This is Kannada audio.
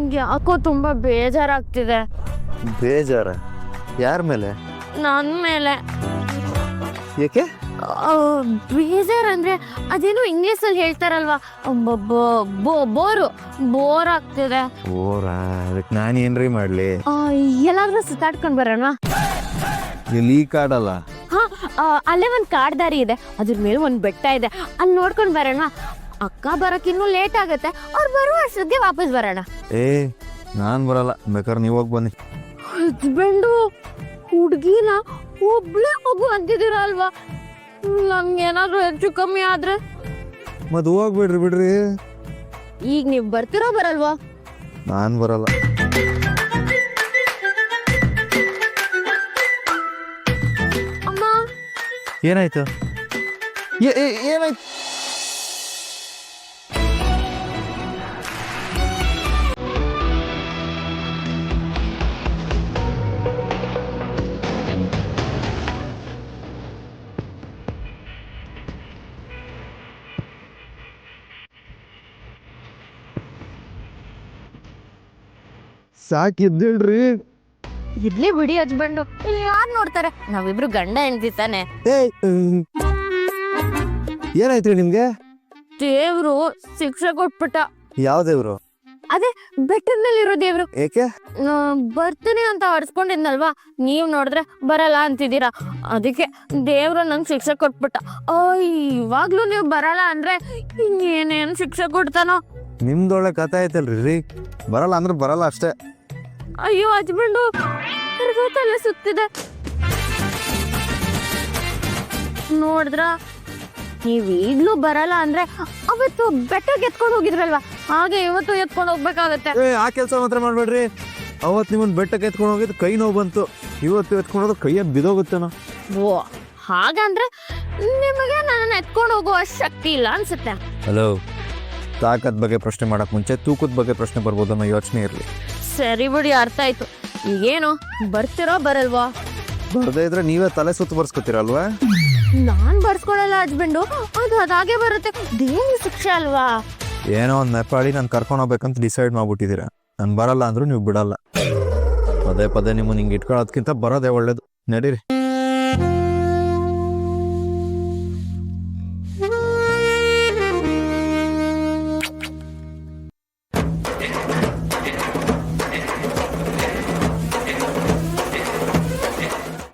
ನಂಗೆ ಯಾಕೋ ತುಂಬಾ ಬೇಜಾರಾಗ್ತಿದೆ. ಬೇಜಾರ? ಯಾರ ಮೇಲೆ? ನನ್ನ ಮೇಲೆ. ಏಕೆ? ಬೇಜಾರಂದ್ರೆ ಅದೇನೋ ಇಂಗ್ಲೀಷಲ್ಲಿ ಹೇಳ್ತಾರಲ್ವಾ, ಬೋರ್ ಆಗ್ತಿದೆ. ಓರಾ, ಅದಕ್ಕೆ ನಾನು ಏನ್ರಿ ಮಾಡ್ಲಿ? ಎಲ್ಲಾದ್ರೂ ಸುತ್ತಾಡ್ಕೊಂಡ್ ಬರೋಣ? ಇಲ್ಲಿ ಈ ಕಾಡಲ್ಲ. ಅಲ್ಲೇ ಒಂದ್ ಕಾಡ್ದಾರಿ ಇದೆ, ಅದ್ರ ಮೇಲೆ ಒಂದ್ ಬೆಟ್ಟ ಇದೆ, ಅಲ್ಲಿ ನೋಡ್ಕೊಂಡ್ ಬರೋಣ. ಅಕ್ಕ ಬರಕ್ ಇನ್ನೂ ಲೇಟ್ ಆಗತ್ತೆ, ಅವ್ರು ಬರುವ ಅಷ್ಟೊತ್ತಿಗೆ ವಾಪಸ್ ಬರೋಣ. ನಾನ್ ಬರಲ್ಲ, ಬೇಕಾದ್ರೆ ನೀವ್ ಹೋಗಿ ಬನ್ನಿ. ಹಸ್ಬೆಂಡು ಹುಡ್ಗಿನ ಒಬ್ಳೆ ಹೋಗು ಅಂತಿದ್ದೀರ ಅಲ್ವಾ? ನಂಗೇನಾದ್ರೂ ಹೆಚ್ಚು ಕಮ್ಮಿ ಆದ್ರೆ? ಮತ್ ಹೋಗ್ಬಿಡ್ರಿ ಬಿಡ್ರಿ. ಈಗ ನೀವ್ ಬರ್ತಿರೋ ಬರಲ್ವಾ? ನಾನ್ ಬರಲ್ಲ. ಅಮ್ಮ, ಏನಾಯ್ತು? ಏನಾಯ್ತು? ಸಾಕಿದ್ದೇಳ್ರಿ. ಇರ್ಲಿ ಬಿಡಿ ಹಸ್ಬೆಂಡು, ಇಲ್ಲಿ ಯಾರು ನೋಡ್ತಾರೆ? ನಾವಿಬ್ರು ಗಂಡ ಹೆಂಡ್ತಿ ತಾನೆ. ಏನಾಯ್ತ್ರಿ ನಿಮ್ಗೆ? ದೇವ್ರು ಶಿಕ್ಷೆ ಕೊಟ್ಬಿಟ್ಟ. ಯಾವ ದೇವ್ರು? ಅದೇ ಬೆಟ್ಟದ ಮೇಲೆ ಇರೋ ದೇವ್ರು. ಏಕೆ? ಬರ್ತೀನಿ ಅಂತ ಹೊಡ್ಸ್ಕೊಂಡಿದ್ನಲ್ವಾ, ನೀವ್ ನೋಡಿದ್ರೆ ಬರಲ್ಲ ಅಂತಿದ್ದೀರಾ, ಅದಕ್ಕೆ ದೇವ್ರು ನಂಗೆ ಶಿಕ್ಷೆ ಕೊಟ್ಬಿಟ್ಟ. ಇವಾಗ್ಲೂ ನೀವು ಬರಲ್ಲ ಅಂದ್ರೆ ಇನ್ನೇನೇನ್ ಶಿಕ್ಷೆ ಕೊಡ್ತಾನೋ? ನಿಮ್ದೊಳ್ಳೆ ಕಥೆ ಐತಲ್ರಿ. ಬರಲ್ಲ ಅಂದ್ರೆ ಬರಲ್ಲ ಅಷ್ಟೇ. ಅಯ್ಯೋ ಹಸ್ಬೆಂಡು, ತಲೆ ಸುತ್ತಿದೆ. ನೋಡಿದ್ರ, ನೀವ್ ಈಗ್ಲೂ ಬರಲ್ಲ ಅಂದ್ರೆ ಅವತ್ತು ಬೆಟ್ಟಕ್ಕೆ ಎತ್ಕೊಂಡು ಹೋಗಿದ್ರಲ್ವಾ, ಹಾಗೆ ಇವತ್ತು ಎತ್ಕೊಂಡು ಹೋಗ್ಬೇಕಾಗತ್ತೆ. ಆ ಕೆಲಸ ಮಾತ್ರ ಮಾಡ್ಬೇಡ್ರಿ. ಅವತ್ತು ನಿಮ್ಮನ್ ಬೆಟ್ಟಕ್ಕೆ ಎತ್ಕೊಂಡು ಹೋಗಿದ್ದು ಕೈ ನೋವು ಬಂತು, ಇವತ್ತು ಎತ್ಕೊಂಡು ಕೈಯ ಬಿದೋಗುತ್ತೇನೋ. ಓ, ಹಾಗಂದ್ರೆ ನಿಮಗೆ ನನ್ನ ಎತ್ಕೊಂಡು ಹೋಗುವ ಶಕ್ತಿ ಇಲ್ಲ ಅನ್ಸುತ್ತೆ. ಹಲೋ, ತಾಕತ್ ಬಗ್ಗೆ ಪ್ರಶ್ನೆ ಮಾಡಕ್ ಮುಂಚೆ ತೂಕದ ಬಗ್ಗೆ ಪ್ರಶ್ನೆ ಬರ್ಬೋದು ಅನ್ನೋ ಯೋಚನೆ ಇರಲಿ. ಸರಿ ಬಿಡಿ, ಅರ್ಥ ಆಯ್ತು. ಈಗೇನು ಬರ್ತಿರೋ ಬರಲ್ವಾ? ಬರ್ದೇ ಇದ್ರೆ ನೀವೇ ತಲೆ ಸುತ್ತು ಬರ್ಸ್ಕೊತೀರಲ್ವಾ? ನಾನ್ ಬರ್ಸ್ಕೊಳಲ್ಲ ಹಸ್ಬೆಂಡು, ಅದು ಅದಾಗೆ ಬರುತ್ತೆ. ದೇವ್ರ ಶಿಕ್ಷೆ ಅಲ್ವಾ? ಏನೋ ಒಂದ್ ನೆಪಾಳಿ ನಾನು ಕರ್ಕೊಂಡು ಹೋಗ್ಬೇಕಂತ ಡಿಸೈಡ್ ಮಾಡ್ಬಿಟ್ಟಿದ್ದೀರಾ. ನಾನು ಬರಲ್ಲ ಅಂದ್ರೂ ನೀವು ಬಿಡಲ್ಲ. ಪದೇ ಪದೇ ನಿಮ್ಮನ್ನ ಹಿಂಗೆ ಇಟ್ಕೊಳ್ಳೋದ್ಕಿಂತ ಬರೋದೇ ಒಳ್ಳೇದು. ನಡೀರಿ.